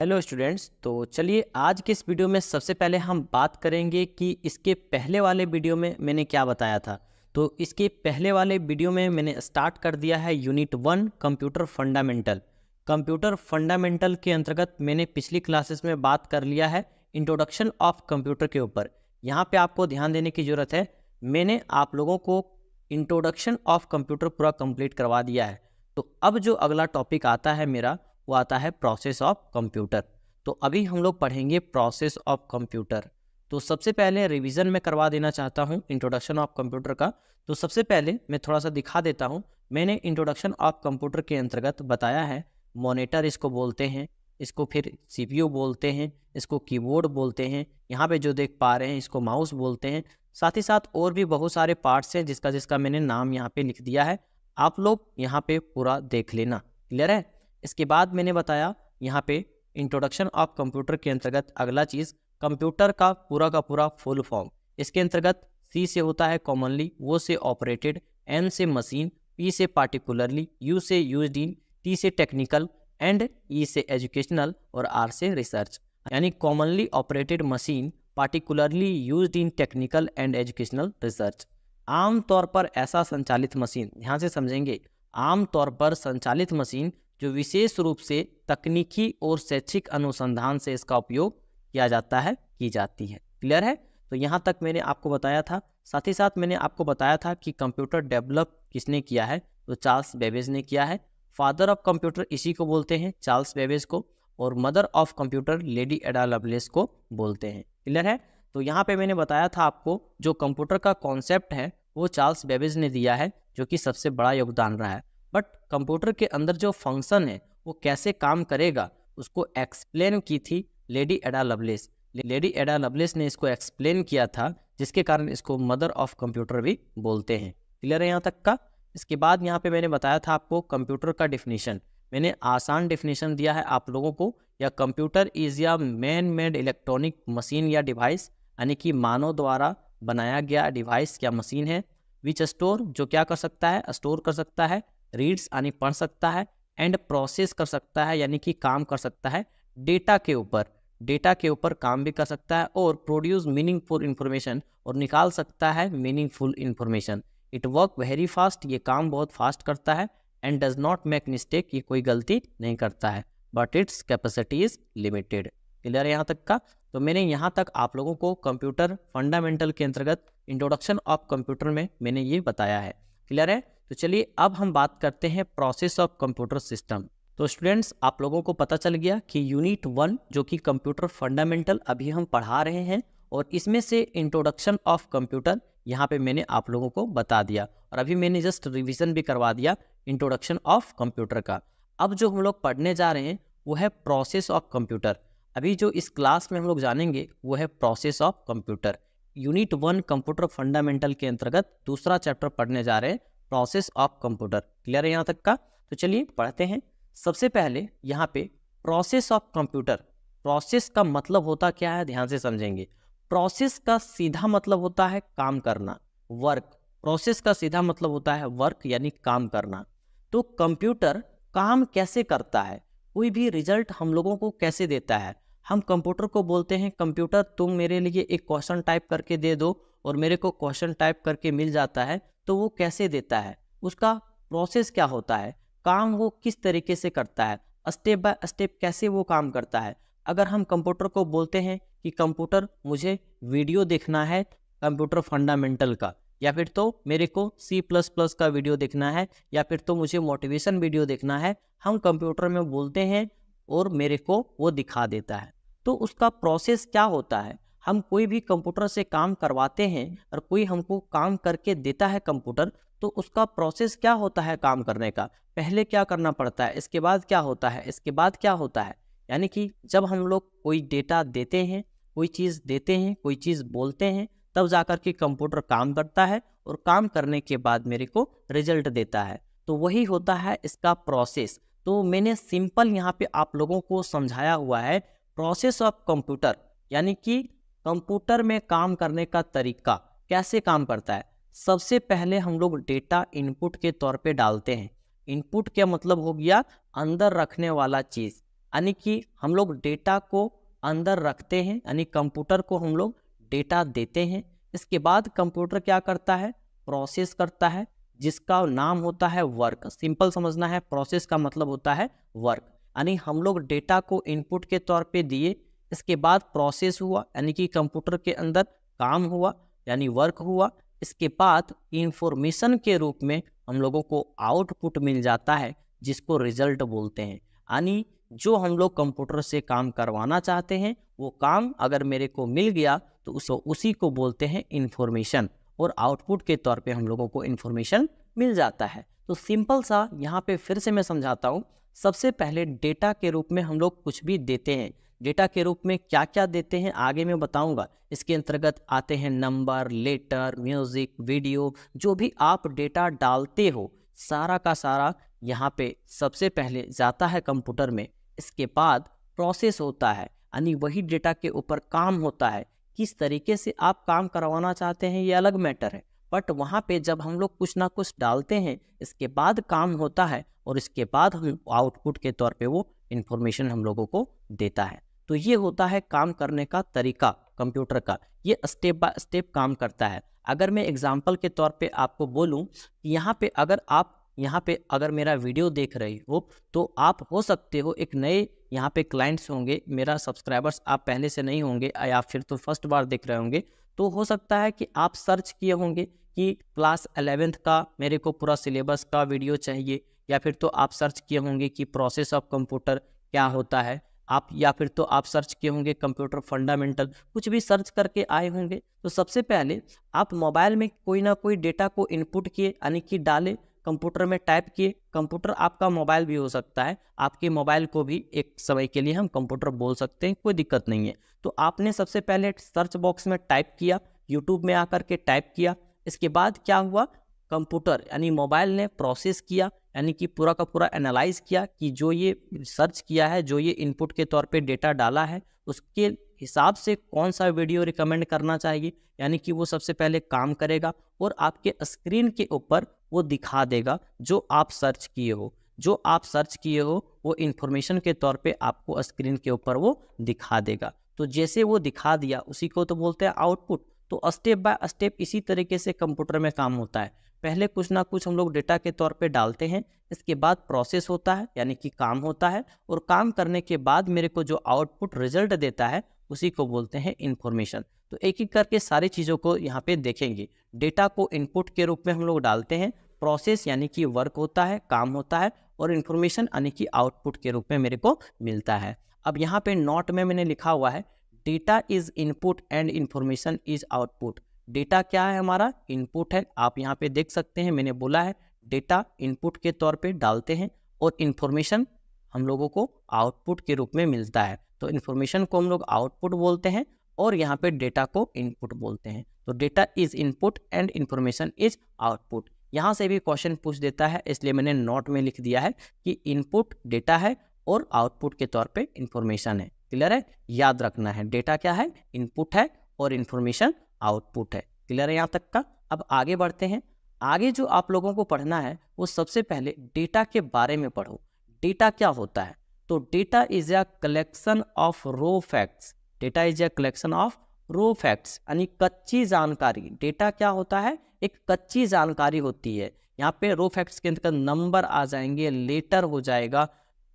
Hello students. तो चलिए आज के इस वीडियो में सबसे पहले हम बात करेंगे कि इसके पहले वाले वीडियो में मैंने क्या बताया था। तो इसके पहले वाले वीडियो में मैंने स्टार्ट कर दिया है unit 1 computer fundamental. Computer fundamental के अंतर्गत मैंने पिछली क्लासेस में बात कर लिया है इंट्रोडक्शन ऑफ कंप्यूटर के ऊपर। यहाँ पे आपको ध्यान देने की ज़रूरत है, मैंने आप लोगों को इंट्रोडक्शन ऑफ कंप्यूटर पूरा कंप्लीट करवा दिया है। तो अब जो अगला टॉपिक आता है मेरा, वो आता है प्रोसेस ऑफ कंप्यूटर। तो अभी हम लोग पढ़ेंगे प्रोसेस ऑफ कंप्यूटर। तो सबसे पहले रिवीजन में करवा देना चाहता हूँ इंट्रोडक्शन ऑफ कंप्यूटर का। तो सबसे पहले मैं थोड़ा सा दिखा देता हूँ। मैंने इंट्रोडक्शन ऑफ कंप्यूटर के अंतर्गत बताया है मॉनिटर इसको बोलते हैं, इसको फिर सीपीयू बोलते हैं, इसको कीबोर्ड बोलते हैं, यहाँ पे जो देख पा रहे हैं इसको माउस बोलते हैं। साथ ही साथ और भी बहुत सारे पार्ट्स हैं जिसका जिसका मैंने नाम यहाँ पे लिख दिया है। आप लोग यहाँ पे पूरा देख लेना। क्लियर है? इसके बाद मैंने बताया यहाँ पे इंट्रोडक्शन ऑफ कंप्यूटर के अंतर्गत अगला चीज़ कंप्यूटर का पूरा फुल फॉर्म। इसके अंतर्गत सी से होता है कॉमनली, वो से ऑपरेटेड, एम से मशीन, पी से पार्टिकुलरली, यू से यूज्ड इन, टी से टेक्निकल एंड ई से एजुकेशनल और आर से रिसर्च। यानी commonly operated machine, particularly used in technical and educational research. आमतौर पर ऐसा संचालित मशीन, ध्यान से समझेंगे, आमतौर पर संचालित मशीन जो विशेष रूप से तकनीकी और शैक्षिक अनुसंधान से इसका उपयोग किया जाता है, की जाती है। क्लियर है? तो यहाँ तक मैंने आपको बताया था। साथ ही साथ मैंने आपको बताया था कि कंप्यूटर डेवलप किसने किया है, तो चार्ल्स बेबेज ने किया है। फादर ऑफ कंप्यूटर इसी को बोलते हैं, चार्ल्स बेबेज को, और मदर ऑफ कंप्यूटर लेडी एडा लवलेस को बोलते हैं। क्लियर है? तो यहाँ पे मैंने बताया था आपको जो कंप्यूटर का कॉन्सेप्ट है वो चार्ल्स बेबेज ने दिया है, जो कि सबसे बड़ा योगदान रहा है। बट कंप्यूटर के अंदर जो फंक्शन है वो कैसे काम करेगा उसको एक्सप्लेन की थी लेडी एडा लवलेस। लेडी एडा लवलेस ने इसको एक्सप्लेन किया था, जिसके कारण इसको मदर ऑफ कंप्यूटर भी बोलते हैं। क्लियर है यहाँ तक का? इसके बाद यहाँ पे मैंने बताया था आपको कंप्यूटर का डिफिनीशन। मैंने आसान डिफिनीशन दिया है आप लोगों को, या कंप्यूटर इज या मैन मेड इलेक्ट्रॉनिक मशीन या डिवाइस, यानी कि मानव द्वारा बनाया गया डिवाइस या मशीन है। विच स्टोर, जो क्या कर सकता है, स्टोर कर सकता है, रीड्स यानी पढ़ सकता है, एंड प्रोसेस कर सकता है यानी कि काम कर सकता है डेटा के ऊपर, डेटा के ऊपर काम भी कर सकता है, और प्रोड्यूस मीनिंगफुल इन्फॉर्मेशन, और निकाल सकता है meaningful information. It work very fast, ये काम बहुत फास्ट करता है, and does not make mistake, ये कोई गलती नहीं करता है, but its capacity is limited. Clear है यहाँ तक का? तो मैंने यहाँ तक आप लोगों को कंप्यूटर फंडामेंटल के अंतर्गत इंट्रोडक्शन ऑफ कंप्यूटर में मैंने ये बताया है। क्लियर है? तो चलिए अब हम बात करते हैं प्रोसेस ऑफ कंप्यूटर सिस्टम। तो स्टूडेंट्स, आप लोगों को पता चल गया कि यूनिट 1 जो कि कंप्यूटर फंडामेंटल अभी हम पढ़ा रहे हैं, और इसमें से इंट्रोडक्शन ऑफ कंप्यूटर यहाँ पे मैंने आप लोगों को बता दिया, और अभी मैंने जस्ट रिवीजन भी करवा दिया इंट्रोडक्शन ऑफ कंप्यूटर का। अब जो हम लोग पढ़ने जा रहे हैं वो है प्रोसेस ऑफ कंप्यूटर। अभी जो इस क्लास में हम लोग जानेंगे वो है process of computer. Unit 1 computer fundamental के अंतर्गत दूसरा चैप्टर पढ़ने जा रहे हैं, प्रोसेस ऑफ कंप्यूटर। क्लियर है यहाँ तक का? तो चलिए पढ़ते हैं। सबसे पहले यहाँ पे प्रोसेस ऑफ कंप्यूटर, प्रोसेस का मतलब होता क्या है, ध्यान से समझेंगे। प्रोसेस का सीधा मतलब होता है काम करना, वर्क। प्रोसेस का सीधा मतलब होता है वर्क यानी काम करना। तो कंप्यूटर काम कैसे करता है, कोई भी रिजल्ट हम लोगों को कैसे देता है। हम कंप्यूटर को बोलते हैं कंप्यूटर तुम मेरे लिए एक क्वेश्चन टाइप करके दे दो, और मेरे को क्वेश्चन टाइप करके मिल जाता है। तो वो कैसे देता है, उसका प्रोसेस क्या होता है, काम वो किस तरीके से करता है, स्टेप बाय स्टेप कैसे वो काम करता है। अगर हम कंप्यूटर को बोलते हैं कि कंप्यूटर मुझे वीडियो देखना है कंप्यूटर फंडामेंटल का, या फिर तो मेरे को C++ का वीडियो देखना है, या फिर तो मुझे मोटिवेशन वीडियो देखना है, हम कंप्यूटर में बोलते हैं और मेरे को वो दिखा देता है। तो उसका प्रोसेस क्या होता है, हम कोई भी कंप्यूटर से काम करवाते हैं और कोई हमको काम करके देता है कंप्यूटर, तो उसका प्रोसेस क्या होता है काम करने का, पहले क्या करना पड़ता है, इसके बाद क्या होता है, इसके बाद क्या होता है। यानी कि जब हम लोग कोई डेटा देते हैं, कोई चीज़ देते हैं, कोई चीज़ बोलते हैं, तब जाकर के कंप्यूटर काम करता है, और काम करने के बाद मेरे को रिजल्ट देता है। तो वही होता है इसका प्रोसेस। तो मैंने सिंपल यहाँ पे आप लोगों को समझाया हुआ है प्रोसेस ऑफ कंप्यूटर, यानी कि कंप्यूटर में काम करने का तरीका कैसे काम करता है। सबसे पहले हम लोग डेटा इनपुट के तौर पे डालते हैं। इनपुट क्या मतलब हो गया, अंदर रखने वाला चीज़। यानी कि हम लोग डेटा को अंदर रखते हैं, यानी कंप्यूटर को हम लोग डेटा देते हैं। इसके बाद कंप्यूटर क्या करता है, प्रोसेस करता है, जिसका नाम होता है वर्क। सिंपल समझना है, प्रोसेस का मतलब होता है वर्क। यानी हम लोग डेटा को इनपुट के तौर पे दिए, इसके बाद प्रोसेस हुआ, यानी कि कंप्यूटर के अंदर काम हुआ, यानी वर्क हुआ। इसके बाद इंफॉर्मेशन के रूप में हम लोगों को आउटपुट मिल जाता है, जिसको रिजल्ट बोलते हैं। यानी जो हम लोग कंप्यूटर से काम करवाना चाहते हैं, वो काम अगर मेरे को मिल गया तो उसी को बोलते हैं इंफॉर्मेशन, और आउटपुट के तौर पे हम लोगों को इंफॉर्मेशन मिल जाता है। तो सिंपल सा यहाँ पे फिर से मैं समझाता हूँ। सबसे पहले डेटा के रूप में हम लोग कुछ भी देते हैं। डेटा के रूप में क्या क्या देते हैं आगे मैं बताऊंगा। इसके अंतर्गत आते हैं नंबर, लेटर, म्यूजिक, वीडियो, जो भी आप डेटा डालते हो सारा का सारा यहाँ पे सबसे पहले जाता है कंप्यूटर में। इसके बाद प्रोसेस होता है, यानी वही डेटा के ऊपर काम होता है। किस तरीके से आप काम करवाना चाहते हैं ये अलग मैटर है, बट वहाँ पे जब हम लोग कुछ ना कुछ डालते हैं, इसके बाद काम होता है, और इसके बाद हम आउटपुट के तौर पे वो इंफॉर्मेशन हम लोगों को देता है। तो ये होता है काम करने का तरीका कंप्यूटर का, ये स्टेप बाय स्टेप काम करता है। अगर मैं एग्जांपल के तौर पे आपको बोलूं कि यहाँ पे अगर मेरा वीडियो देख रही हो, तो आप हो सकते हो एक नए यहाँ पे क्लाइंट्स होंगे, मेरा सब्सक्राइबर्स आप पहले से नहीं होंगे, या फिर तो फर्स्ट बार देख रहे होंगे। तो हो सकता है कि आप सर्च किए होंगे कि क्लास 11th का मेरे को पूरा सिलेबस का वीडियो चाहिए, या फिर तो आप सर्च किए होंगे कि प्रोसेस ऑफ कंप्यूटर क्या होता है, आप या फिर तो आप सर्च किए होंगे कंप्यूटर फंडामेंटल, कुछ भी सर्च करके आए होंगे। तो सबसे पहले आप मोबाइल में कोई ना कोई डेटा को इनपुट किए, यानी कि डाले, कंप्यूटर में टाइप किए। कंप्यूटर आपका मोबाइल भी हो सकता है, आपके मोबाइल को भी एक समय के लिए हम कंप्यूटर बोल सकते हैं, कोई दिक्कत नहीं है। तो आपने सबसे पहले सर्च बॉक्स में टाइप किया, यूट्यूब में आकर के टाइप किया। इसके बाद क्या हुआ, कंप्यूटर यानी मोबाइल ने प्रोसेस किया, यानी कि पूरा का पूरा एनालाइज किया कि जो ये सर्च किया है, जो ये इनपुट के तौर पे डेटा डाला है, उसके हिसाब से कौन सा वीडियो रिकमेंड करना चाहिए, यानी कि वो सबसे पहले काम करेगा और आपके स्क्रीन के ऊपर वो दिखा देगा जो आप सर्च किए हो। जो आप सर्च किए हो वो इन्फॉर्मेशन के तौर पे आपको स्क्रीन के ऊपर वो दिखा देगा। तो जैसे वो दिखा दिया उसी को तो बोलते हैं आउटपुट। तो स्टेप बाय स्टेप इसी तरीके से कंप्यूटर में काम होता है। पहले कुछ ना कुछ हम लोग डेटा के तौर पे डालते हैं, इसके बाद प्रोसेस होता है, यानी कि काम होता है, और काम करने के बाद मेरे को जो आउटपुट रिजल्ट देता है उसी को बोलते हैं इन्फॉर्मेशन। तो एक एक करके सारी चीज़ों को यहाँ पे देखेंगे। डेटा को इनपुट के रूप में हम लोग डालते हैं, प्रोसेस यानी कि वर्क होता है, काम होता है, और इन्फॉर्मेशन यानी कि आउटपुट के रूप में मेरे को मिलता है। अब यहाँ पे नोट में मैंने लिखा हुआ है data is input and information is output. Data क्या है, हमारा इनपुट है। आप यहाँ पे देख सकते हैं, मैंने बोला है डेटा इनपुट के तौर पे डालते हैं और इन्फॉर्मेशन हम लोगों को आउटपुट के रूप में मिलता है। तो इन्फॉर्मेशन को हम लोग आउटपुट बोलते हैं और यहाँ पे डेटा को इनपुट बोलते हैं। तो data is input and information is output. यहाँ से भी क्वेश्चन पूछ देता है, इसलिए मैंने नोट में लिख दिया है कि इनपुट डेटा है और आउटपुट के तौर पे इन्फॉर्मेशन है। क्लियर है, याद रखना है, डेटा क्या है, इनपुट है, और इन्फॉर्मेशन आउटपुट है। क्लियर है यहाँ तक का। अब आगे बढ़ते हैं। आगे जो आप लोगों को पढ़ना है वो सबसे पहले डेटा के बारे में पढ़ो। डेटा क्या होता है, तो data is a collection of raw facts. Data is a collection of raw facts, यानी कच्ची जानकारी। डेटा क्या होता है, एक कच्ची जानकारी होती है। यहाँ पे रो फैक्ट्स के अंतर्गत नंबर आ जाएंगे, लेटर हो जाएगा,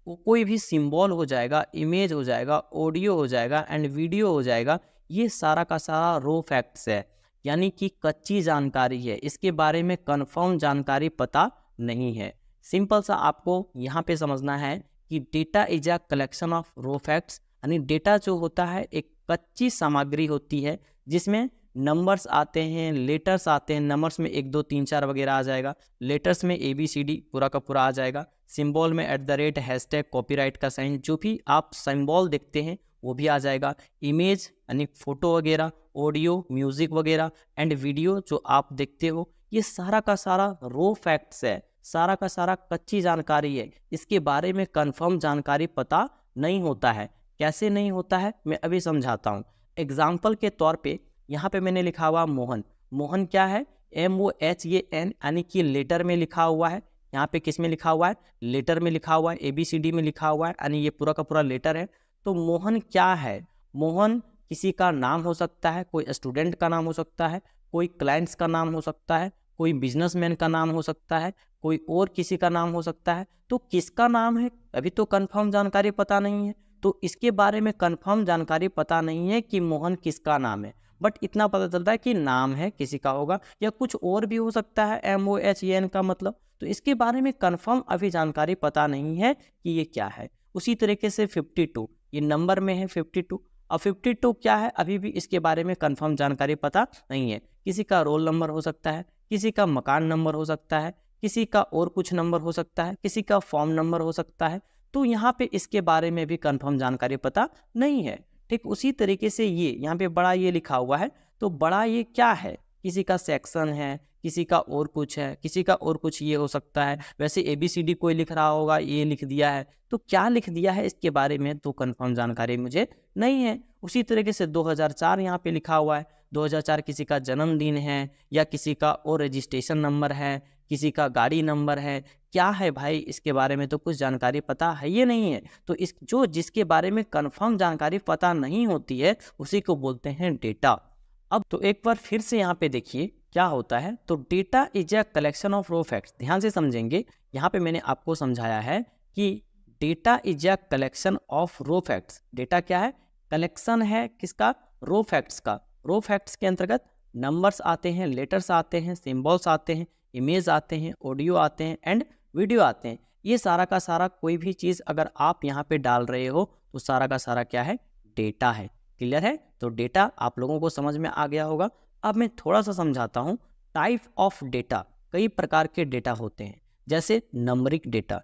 कोई भी सिंबल हो जाएगा, इमेज हो जाएगा, ऑडियो हो जाएगा एंड वीडियो हो जाएगा। ये सारा का सारा रो फैक्ट्स है, यानी कि कच्ची जानकारी है, इसके बारे में कंफर्म जानकारी पता नहीं है। सिंपल सा आपको यहाँ पे समझना है कि data is a collection of raw facts, यानी डेटा जो होता है एक कच्ची सामग्री होती है जिसमें नंबर्स आते हैं, लेटर्स आते हैं। नंबर्स में 1 2 3 4 वगैरह आ जाएगा, लेटर्स में ABCD पूरा का पूरा आ जाएगा, सिंबल में @ हैशटैग कॉपीराइट का साइन, जो भी आप सिंबल देखते हैं वो भी आ जाएगा। इमेज यानी फोटो वगैरह, ऑडियो, म्यूजिक वगैरह एंड वीडियो जो आप देखते हो, ये सारा का सारा रो फैक्ट्स है, सारा का सारा कच्ची जानकारी है। इसके बारे में कंफर्म जानकारी पता नहीं होता है। कैसे नहीं होता है मैं अभी समझाता हूँ। एग्जाम्पल के तौर पे यहाँ पे मैंने लिखा हुआ मोहन। मोहन क्या है, MOHAN, यानी कि लेटर में लिखा हुआ है। यहाँ पे किस में लिखा हुआ है, लेटर में लिखा हुआ है, ABCD में लिखा हुआ है, यानी ये पूरा का पूरा लेटर है। तो मोहन क्या है, मोहन किसी का नाम हो सकता है, कोई स्टूडेंट का नाम हो सकता है, कोई क्लाइंट्स का नाम हो सकता है, कोई बिजनेसमैन का नाम हो सकता है, कोई और किसी का नाम हो सकता है। तो किसका नाम है, अभी तो कंफर्म जानकारी पता नहीं है, तो इसके बारे में कंफर्म जानकारी पता नहीं है कि मोहन किसका नाम है, बट इतना पता चलता है कि नाम है, किसी का होगा, या कुछ और भी हो सकता है, MOHAN का मतलब। तो इसके बारे में कंफर्म अभी जानकारी पता नहीं है कि ये क्या है। उसी तरीके से 52, ये नंबर में है 52। अब 52 क्या है, अभी भी इसके बारे में कंफर्म जानकारी पता नहीं है। किसी का रोल नंबर हो सकता है, किसी का मकान नंबर हो सकता है, किसी का और कुछ नंबर हो सकता है, किसी का फॉर्म नंबर हो सकता है। तो यहाँ पे इसके बारे में भी कंफर्म जानकारी पता नहीं है। ठीक उसी तरीके से ये यहाँ पे बड़ा ये लिखा हुआ है, तो बड़ा ये क्या है, किसी का सेक्शन है, किसी का और कुछ है, किसी का और कुछ ये हो सकता है। वैसे ABCD कोई लिख रहा होगा, ये लिख दिया है, तो क्या लिख दिया है इसके बारे में तो कंफर्म जानकारी मुझे नहीं है। उसी तरीके से 2004 यहाँ पे लिखा हुआ है, 2004 किसी का जन्मदिन है, या किसी का और रजिस्ट्रेशन नंबर है, किसी का गाड़ी नंबर है, क्या है भाई इसके बारे में तो कुछ जानकारी पता है ये नहीं है। तो इस जिसके बारे में कंफर्म जानकारी पता नहीं होती है उसी को बोलते हैं डेटा। अब तो एक बार फिर से यहाँ पे देखिए क्या होता है। तो data is a collection of raw facts, ध्यान से समझेंगे। यहाँ पे मैंने आपको समझाया है कि data is a collection of raw facts. Data क्या है, कलेक्शन है किसका, रॉ फैक्ट्स का। रॉ फैक्ट्स के अंतर्गत नंबर्स आते हैं, लेटर्स आते हैं, सिंबल्स आते हैं, इमेज आते हैं, ऑडियो आते हैं एंड वीडियो आते हैं। ये सारा का सारा कोई भी चीज़ अगर आप यहाँ पे डाल रहे हो तो सारा का सारा क्या है, डेटा है। क्लियर है, तो डेटा आप लोगों को समझ में आ गया होगा। अब मैं थोड़ा सा समझाता हूँ। टाइप ऑफ डेटा, कई प्रकार के डेटा होते हैं। जैसे नंबरिक डेटा,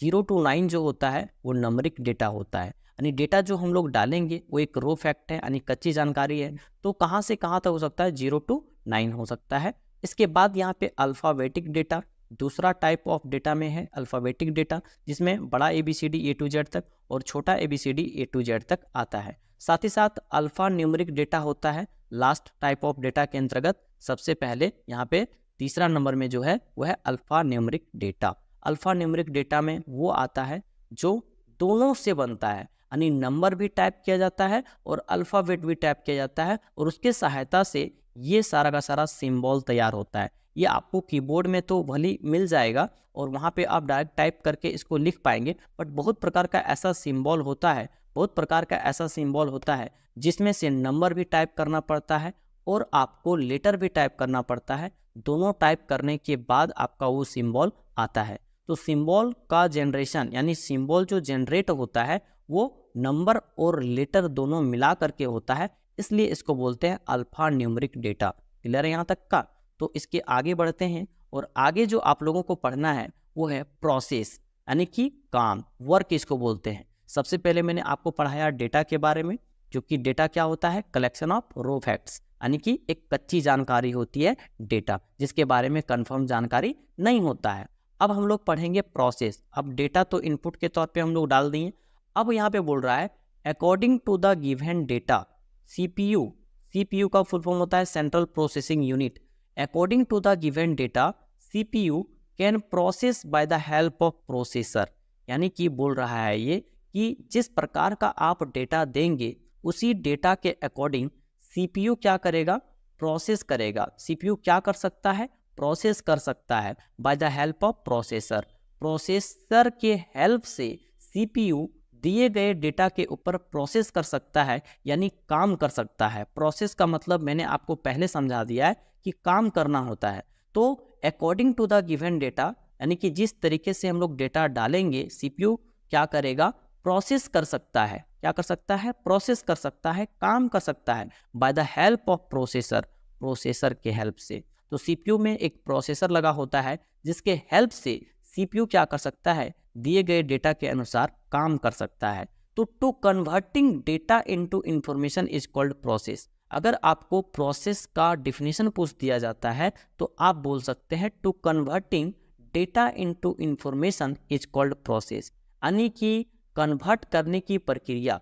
0 to 9 जो होता है वो नंबरिक डेटा होता है, यानी डेटा जो हम लोग डालेंगे वो एक रो फैक्ट है, यानी कच्ची जानकारी है। तो कहाँ से कहाँ तक हो सकता है, 0 to 9 हो सकता है। इसके बाद यहाँ पे अल्फ़ाबेटिक डेटा दूसरा टाइप ऑफ डेटा में है, अल्फ़ाबेटिक डेटा, जिसमें बड़ा ABCD A to Z तक और छोटा ABCD A to Z तक आता है। साथ ही साथ अल्फ़ा न्यूमेरिक डेटा होता है लास्ट टाइप ऑफ डेटा के अंतर्गत। सबसे पहले यहाँ पे तीसरा नंबर में जो है वो है alpha numeric data. Alpha numeric data में वो आता है जो दोनों से बनता है, यानी नंबर भी टाइप किया जाता है और अल्फ़ाबेट भी टाइप किया जाता है, और उसके सहायता से ये सारा का सारा सिंबल तैयार होता है। ये आपको कीबोर्ड में तो भली मिल जाएगा और वहाँ पे आप डायरेक्ट टाइप करके इसको लिख पाएंगे, बट बहुत प्रकार का ऐसा सिंबल होता है, बहुत प्रकार का ऐसा सिंबल होता है जिसमें से नंबर भी टाइप करना पड़ता है और आपको लेटर भी टाइप करना पड़ता है। दोनों टाइप करने के बाद आपका वो सिंबल आता है। तो सिंबल का जनरेशन, यानी सिंबल जो जनरेट होता है वो नंबर और लेटर दोनों मिला करके होता है, इसलिए इसको बोलते हैं अल्फा न्यूमेरिक डेटा। क्लियर है यहाँ तक का? तो इसके आगे बढ़ते हैं, और आगे जो आप लोगों को पढ़ना है वो है प्रोसेस, यानी कि काम, वर्क इसको बोलते हैं। सबसे पहले मैंने आपको पढ़ाया डेटा के बारे में, जो कि डेटा क्या होता है, कलेक्शन ऑफ रॉ फैक्ट्स, यानी कि एक कच्ची जानकारी होती है डेटा, जिसके बारे में कंफर्म जानकारी नहीं होता है। अब हम लोग पढ़ेंगे प्रोसेस। अब डेटा तो इनपुट के तौर पे हम लोग डाल दिए। अब यहाँ पे बोल रहा है according to the given data, CPU का फुल फॉर्म होता है central processing unit. According to the given data CPU can process by the help of processor, यानी कि बोल रहा है ये कि जिस प्रकार का आप डेटा देंगे उसी डेटा के अकॉर्डिंग CPU क्या करेगा, प्रोसेस करेगा। CPU क्या कर सकता है, प्रोसेस कर सकता है bye the help of processor. Processor के हेल्प से CPU दिए गए डेटा के ऊपर प्रोसेस कर सकता है, यानी काम कर सकता है। प्रोसेस का मतलब मैंने आपको पहले समझा दिया है कि काम करना होता है। तो according to the given data, यानी कि जिस तरीके से हम लोग डेटा डालेंगे CPU क्या करेगा, प्रोसेस कर सकता है। क्या कर सकता है, प्रोसेस कर सकता है, काम कर सकता है bye the help of processor, processor के हेल्प से। तो CPU में एक प्रोसेसर लगा होता है जिसके हेल्प से CPU क्या कर सकता है, दिए गए डेटा के अनुसार काम कर सकता है। तो to converting data into information is called process. अगर आपको प्रोसेस का डिफिनेशन पूछ दिया जाता है तो आप बोल सकते हैं to converting data into information is called process, यानी कि कन्वर्ट करने की प्रक्रिया,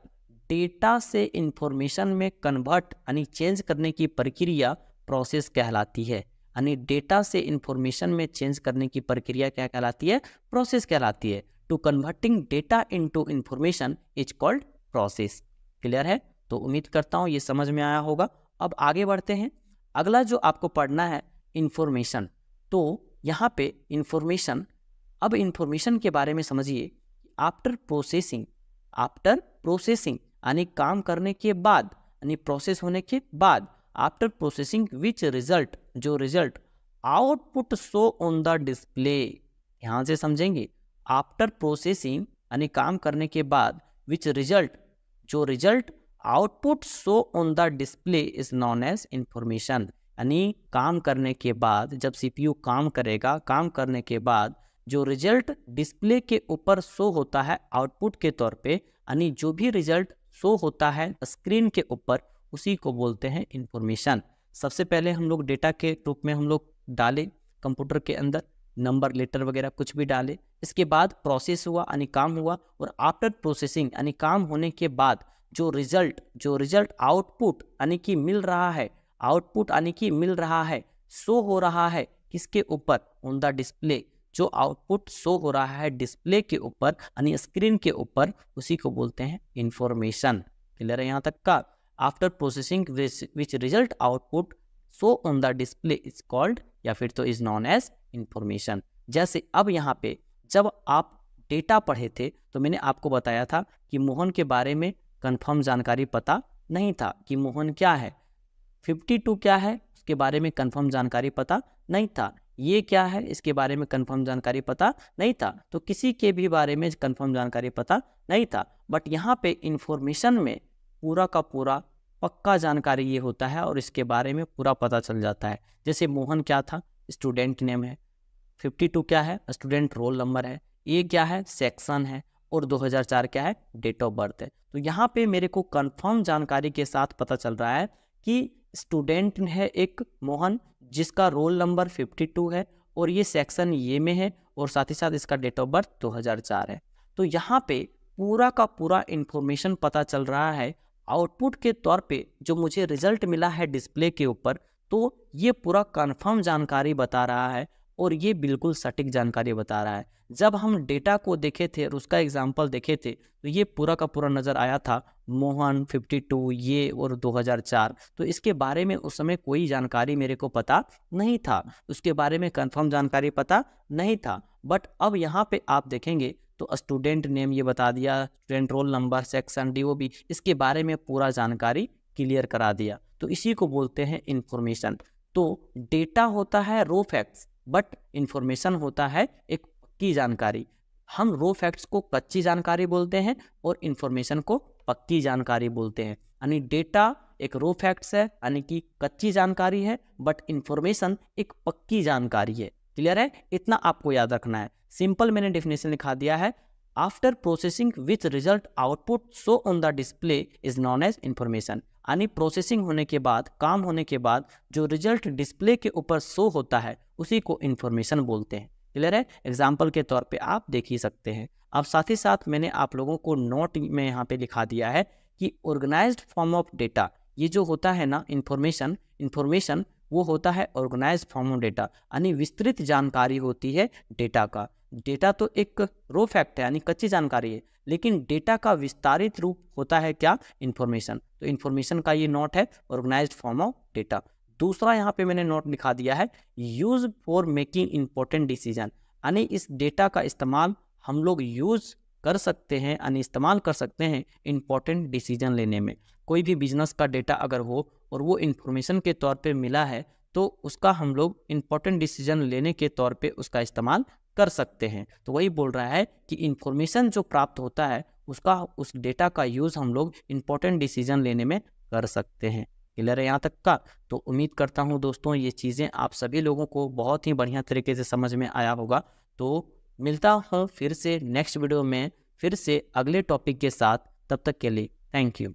डेटा से इंफॉर्मेशन में कन्वर्ट यानी चेंज करने की प्रक्रिया प्रोसेस कहलाती है। यानी डेटा से इंफॉर्मेशन में चेंज करने की प्रक्रिया क्या कहलाती है? प्रोसेस कहलाती है। To converting data into information is called process. Clear है? तो उम्मीद करता हूँ ये समझ में आया होगा। अब आगे बढ़ते हैं। अगला जो आपको पढ़ना है इंफॉर्मेशन। तो यहाँ पे इंफॉर्मेशन, अब इंफॉर्मेशन के बारे में समझिए। आफ्टर प्रोसेसिंग यानी काम करने के बाद, यानी प्रोसेस होने के बाद, आफ्टर प्रोसेसिंग विच रिजल्ट, जो result output show on the display. ध्यान से समझेंगे। आफ्टर प्रोसेसिंग यानी काम करने के बाद, विच रिजल्ट, जो result output show on the display is known as information. यानी काम करने के बाद, जब सीपीयू काम करेगा, काम करने के बाद जो रिजल्ट डिस्प्ले के ऊपर शो होता है आउटपुट के तौर पे, यानी जो भी रिजल्ट शो होता है स्क्रीन के ऊपर, उसी को बोलते हैं इंफॉर्मेशन। सबसे पहले हम लोग डेटा के रूप में हम लोग डाले कंप्यूटर के अंदर, नंबर, लेटर वगैरह कुछ भी डाले। इसके बाद प्रोसेस हुआ यानी काम हुआ, और आफ्टर प्रोसेसिंग यानी काम होने के बाद जो रिजल्ट आउटपुट यानी कि मिल रहा है, आउटपुट यानी कि मिल रहा है, शो हो रहा है किसके ऊपर? On the display. जो आउटपुट शो हो रहा है डिस्प्ले के ऊपर यानी स्क्रीन के ऊपर, उसी को बोलते हैं इंफॉर्मेशन। क्लियर है यहाँ तक का? After processing which result output show on the display is called, या फिर तो इज नॉन एज इंफॉर्मेशन। जैसे अब यहाँ पे जब आप डेटा पढ़े थे तो मैंने आपको बताया था कि मोहन के बारे में कंफर्म जानकारी पता नहीं था कि मोहन क्या है, 52 क्या है उसके बारे में कंफर्म जानकारी पता नहीं था, ये क्या है इसके बारे में कंफर्म जानकारी पता नहीं था, तो किसी के भी बारे में कंफर्म जानकारी पता नहीं था। बट यहाँ पे इंफॉर्मेशन में पूरा का पूरा पक्का जानकारी ये होता है और इसके बारे में पूरा पता चल जाता है। जैसे मोहन क्या था? स्टूडेंट नेम है। 52 क्या है? स्टूडेंट रोल नंबर है। ये क्या है? सेक्शन है। और 2004 क्या है? डेट ऑफ बर्थ है। तो यहाँ पे मेरे को कंफर्म जानकारी के साथ पता चल रहा है कि स्टूडेंट है एक मोहन, जिसका रोल नंबर 52 है, और ये सेक्शन ये में है, और साथ ही साथ इसका डेट ऑफ बर्थ 2004 है। तो यहाँ पे पूरा का पूरा इंफॉर्मेशन पता चल रहा है आउटपुट के तौर पे। जो मुझे रिजल्ट मिला है डिस्प्ले के ऊपर, तो ये पूरा कंफर्म जानकारी बता रहा है और ये बिल्कुल सटीक जानकारी बता रहा है। जब हम डेटा को देखे थे और उसका एग्जाम्पल देखे थे, तो ये पूरा का पूरा नज़र आया था मोहन, 52 ये और 2004। तो इसके बारे में उस समय कोई जानकारी मेरे को पता नहीं था, उसके बारे में कंफर्म जानकारी पता नहीं था। बट अब यहाँ पे आप देखेंगे तो स्टूडेंट नेम ये बता दिया, student roll number, section, DOB, इसके बारे में पूरा जानकारी क्लियर करा दिया। तो इसी को बोलते हैं इंफॉर्मेशन। तो डेटा होता है रो फैक्ट्स, बट इंफॉर्मेशन होता है एक पक्की जानकारी। हम रो फैक्ट्स को कच्ची जानकारी बोलते हैं और इंफॉर्मेशन को पक्की जानकारी बोलते हैं। यानी डेटा एक रो फैक्ट्स है यानी कि कच्ची जानकारी है, बट इंफॉर्मेशन एक पक्की जानकारी है। क्लियर है? इतना आपको याद रखना है। सिंपल मैंने डेफिनेशन लिखा दिया है। After processing which result output show on the display is known as information. यानी प्रोसेसिंग होने के बाद, काम होने के बाद जो रिजल्ट डिस्प्ले के ऊपर शो होता है, उसी को इंफॉर्मेशन बोलते हैं। क्लियर है? एग्जाम्पल के तौर पे आप देख ही सकते हैं। अब साथ ही साथ मैंने आप लोगों को नोट में यहाँ पे लिखा दिया है कि ऑर्गेनाइज्ड फॉर्म ऑफ डेटा, ये जो होता है ना इंफॉर्मेशन वो होता है ऑर्गेनाइज्ड फॉर्म ऑफ डेटा, यानी विस्तृत जानकारी होती है डेटा का। डेटा तो एक रो फैक्ट है यानी कच्ची जानकारी है, लेकिन डेटा का विस्तारित रूप होता है क्या? इंफॉर्मेशन। तो इंफॉर्मेशन का ये नोट है ऑर्गेनाइज्ड फॉर्म ऑफ डेटा। दूसरा यहाँ पे मैंने नोट लिखा दिया है use for making important decision, यानी इस डेटा का इस्तेमाल हम लोग यूज कर सकते हैं, यानी इस्तेमाल कर सकते हैं इंपॉर्टेंट डिसीजन लेने में। कोई भी बिजनेस का डेटा अगर हो और वो इंफॉर्मेशन के तौर पे मिला है, तो उसका हम लोग इंपॉर्टेंट डिसीजन लेने के तौर पे उसका इस्तेमाल कर सकते हैं। तो वही बोल रहा है कि इंफॉर्मेशन जो प्राप्त होता है उसका, उस डेटा का यूज़ हम लोग इंपॉर्टेंट डिसीजन लेने में कर सकते हैं। क्लियर है यहाँ तक का? तो उम्मीद करता हूँ दोस्तों ये चीज़ें आप सभी लोगों को बहुत ही बढ़िया तरीके से समझ में आया होगा। तो मिलता हूँ फिर से नेक्स्ट वीडियो में, फिर से अगले टॉपिक के साथ। तब तक के लिए थैंक यू।